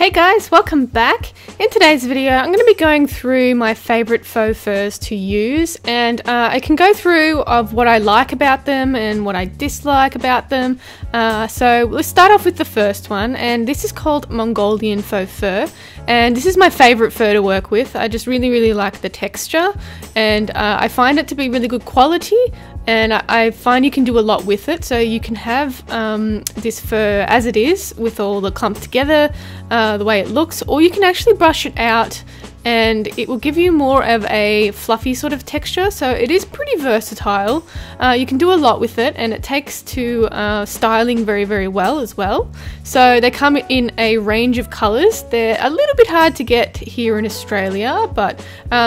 Hey guys, welcome back. In today's video I'm going to be going through my favorite faux furs to use, and I can go through of what I like about them and what I dislike about them. So let's start off with the first one, and this is called Mongolian faux fur, and this is my favorite fur to work with. I just really like the texture, and I find it to be really good quality, and I find you can do a lot with it. So you can have this fur as it is with all the clumped together, the way it looks, or you can actually brush it out and it will give you more of a fluffy sort of texture. So it is pretty versatile. You can do a lot with it, and it takes to styling very well as well. So they come in a range of colours. They're a little bit hard to get here in Australia, but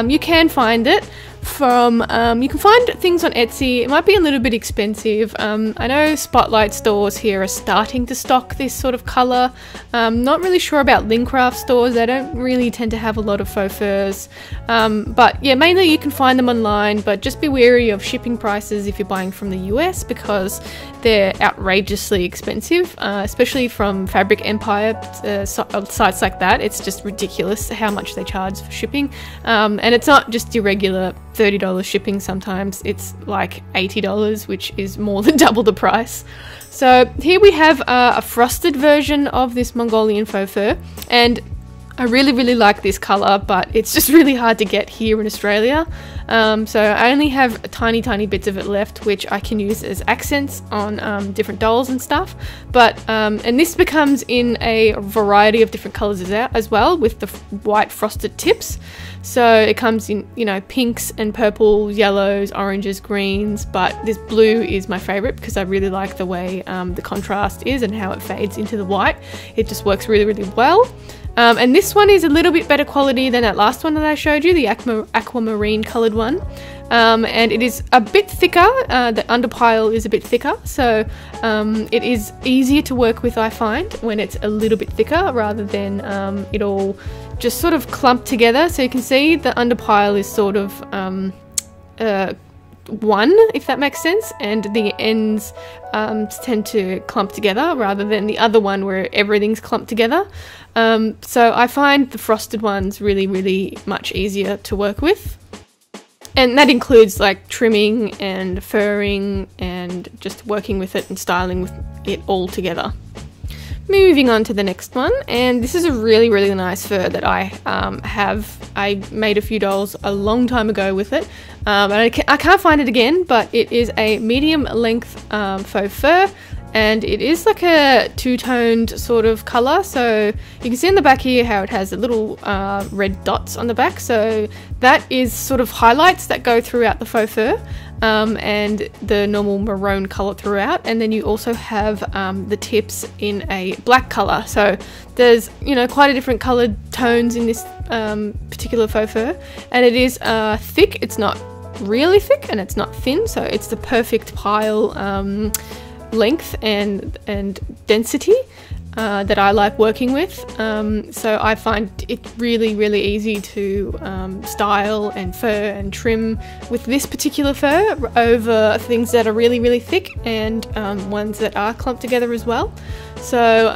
you can find it from you can find things on Etsy. It might be a little bit expensive. I know Spotlight stores here are starting to stock this sort of colour. Not really sure about Lincraft stores. They don't really tend to have a lot of faux furs, but yeah, mainly you can find them online, but just be wary of shipping prices if you're buying from the US, because they're outrageously expensive, especially from Fabric Empire sites like that. It's just ridiculous how much they charge for shipping, and it's not just your regular $30 shipping. Sometimes it's like $80, which is more than double the price. So here we have a frosted version of this Mongolian faux fur, and I really like this colour, but it's just really hard to get here in Australia. So I only have tiny bits of it left, which I can use as accents on different dolls and stuff. But and this becomes in a variety of different colours as well, with the white frosted tips. So it comes in, you know, pinks and purples, yellows, oranges, greens, but this blue is my favourite because I really like the way the contrast is and how it fades into the white. It just works really well. And this one is a little bit better quality than that last one that I showed you, the aquamarine coloured one. And it is a bit thicker. The underpile is a bit thicker, so it is easier to work with, I find, when it's a little bit thicker rather than it all just sort of clumped together. So you can see the underpile is sort of one, if that makes sense, and the ends tend to clump together rather than the other one where everything's clumped together. So I find the frosted ones really much easier to work with, and that includes like trimming and furring and just working with it and styling with it all together. Moving on to the next one, and this is a really nice fur that I have. I made a few dolls a long time ago with it, and I can't find it again, but it is a medium length faux fur, and it is like a two-toned sort of colour. So you can see in the back here how it has the little red dots on the back, so that is sort of highlights that go throughout the faux fur, and the normal maroon colour throughout, and then you also have the tips in a black colour. So there's, you know, quite a different coloured tones in this particular faux fur, and it is thick. It's not really thick and it's not thin, so it's the perfect pile length and density that I like working with. So I find it really easy to style and fur and trim with this particular fur over things that are really thick and ones that are clumped together as well. So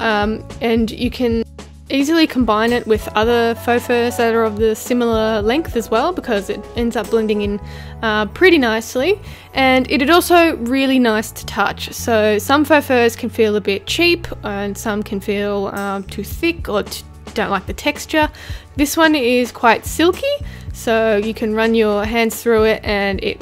and you can easily combine it with other faux furs that are of the similar length as well, because it ends up blending in pretty nicely, and it is also really nice to touch. So some faux furs can feel a bit cheap, and some can feel too thick or don't like the texture. This one is quite silky, so you can run your hands through it, and it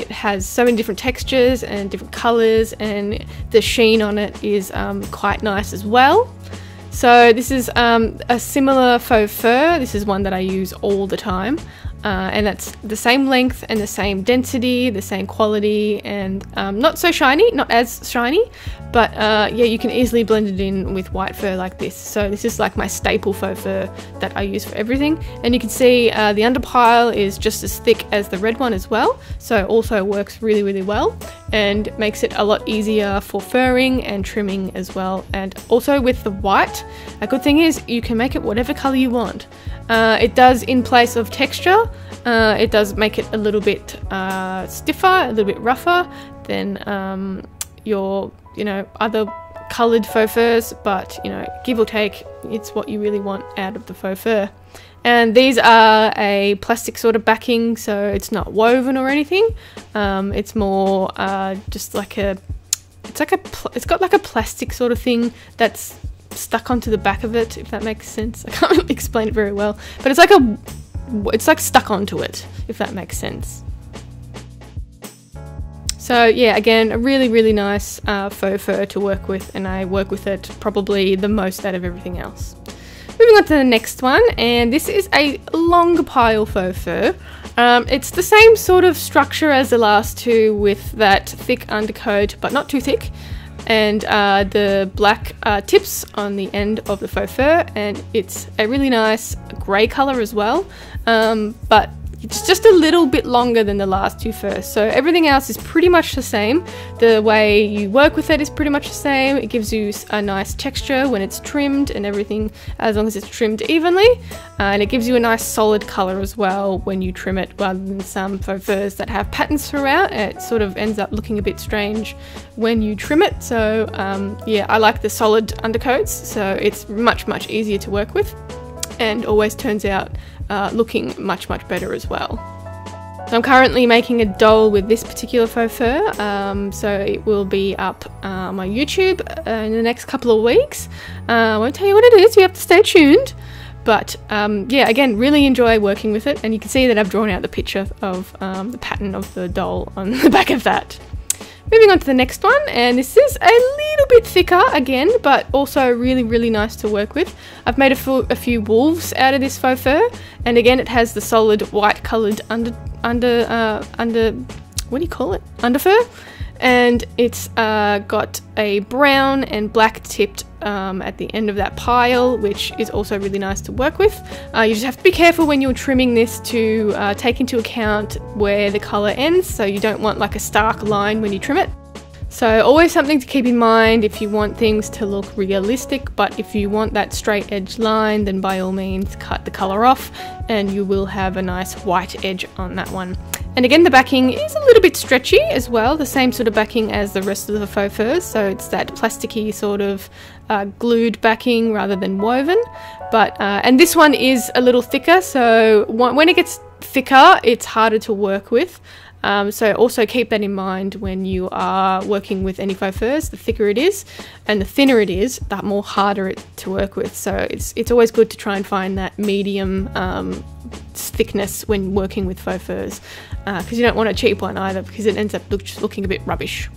has so many different textures and different colours, and the sheen on it is quite nice as well. So this is a similar faux fur. This is one that I use all the time, and that's the same length and the same density, the same quality, and not so shiny, not as shiny, but yeah, you can easily blend it in with white fur like this. So this is like my staple faux fur that I use for everything, and you can see the underpile is just as thick as the red one as well, so also works really well and makes it a lot easier for furring and trimming as well. And also with the white, a good thing is you can make it whatever colour you want. It does, in place of texture, it does make it a little bit stiffer, a little bit rougher than your, you know, other coloured faux furs, but you know, give or take, it's what you really want out of the faux fur. And these are a plastic sort of backing, so it's not woven or anything. It's more just like it's got like a plastic sort of thing that's stuck onto the back of it, if that makes sense. I can't really explain it very well, but it's like stuck onto it, if that makes sense. So yeah, again, a really, really nice faux fur to work with, and I work with it probably the most out of everything else. Moving on to the next one, and this is a longer pile faux fur. It's the same sort of structure as the last two, with that thick undercoat, but not too thick, and the black tips on the end of the faux fur, and it's a really nice grey colour as well, but it's just a little bit longer than the last two furs. So everything else is pretty much the same. The way you work with it is pretty much the same. It gives you a nice texture when it's trimmed and everything, as long as it's trimmed evenly. And it gives you a nice solid colour as well when you trim it, rather than some faux furs that have patterns throughout. It sort of ends up looking a bit strange when you trim it. So yeah, I like the solid undercoats, so it's much, much easier to work with, and always turns out looking much, much better as well. So I'm currently making a doll with this particular faux fur, so it will be up on my YouTube in the next couple of weeks. I won't tell you what it is, you have to stay tuned. But yeah, again, really enjoy working with it, and you can see that I've drawn out the picture of the pattern of the doll on the back of that. Moving on to the next one, and this is a little bit thicker again, but also really, really nice to work with. I've made a few wolves out of this faux fur, and again, it has the solid white coloured what do you call it? Underfur, and it's got a brown and black tipped at the end of that pile, which is also really nice to work with. You just have to be careful when you're trimming this to take into account where the colour ends, so you don't want like a stark line when you trim it. So always something to keep in mind if you want things to look realistic, but if you want that straight edge line, then by all means cut the colour off and you will have a nice white edge on that one. And again, the backing is a little bit stretchy as well, the same sort of backing as the rest of the faux furs, so it's that plasticky sort of glued backing rather than woven. But and this one is a little thicker, so when it gets thicker, it's harder to work with. So also keep that in mind when you are working with any faux furs. The thicker it is and the thinner it is, the more harder it to work with. So it's always good to try and find that medium thickness when working with faux furs, because you don't want a cheap one either, because it ends up just looking a bit rubbish.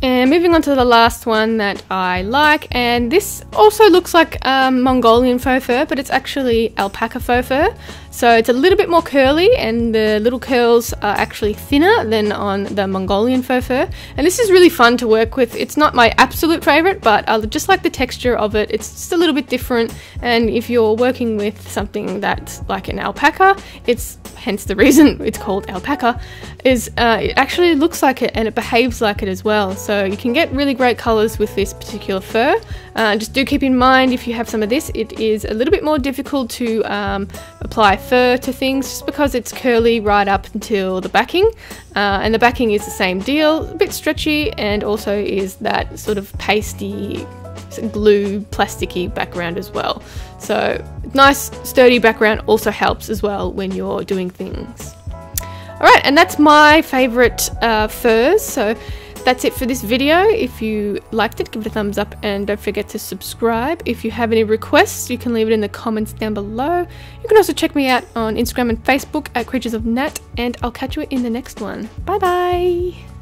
And moving on to the last one that I like, and this also looks like Mongolian faux fur, but it's actually alpaca faux fur. So it's a little bit more curly, and the little curls are actually thinner than on the Mongolian faux fur. And this is really fun to work with. It's not my absolute favorite, but I just like the texture of it. It's just a little bit different. And if you're working with something that's like an alpaca, it's hence the reason it's called alpaca, is it actually looks like it and it behaves like it as well. So you can get really great colors with this particular fur. Just do keep in mind, if you have some of this, it is a little bit more difficult to apply fur to things, just because it's curly right up until the backing, and the backing is the same deal, a bit stretchy, and also is that sort of pasty glue plasticky background as well. So nice sturdy background also helps as well when you're doing things. Alright, and that's my favorite furs. So that's it for this video. If you liked it, give it a thumbs up, and don't forget to subscribe. If you have any requests, you can leave it in the comments down below. You can also check me out on Instagram and Facebook at Creatures of Nat, and I'll catch you in the next one. Bye bye!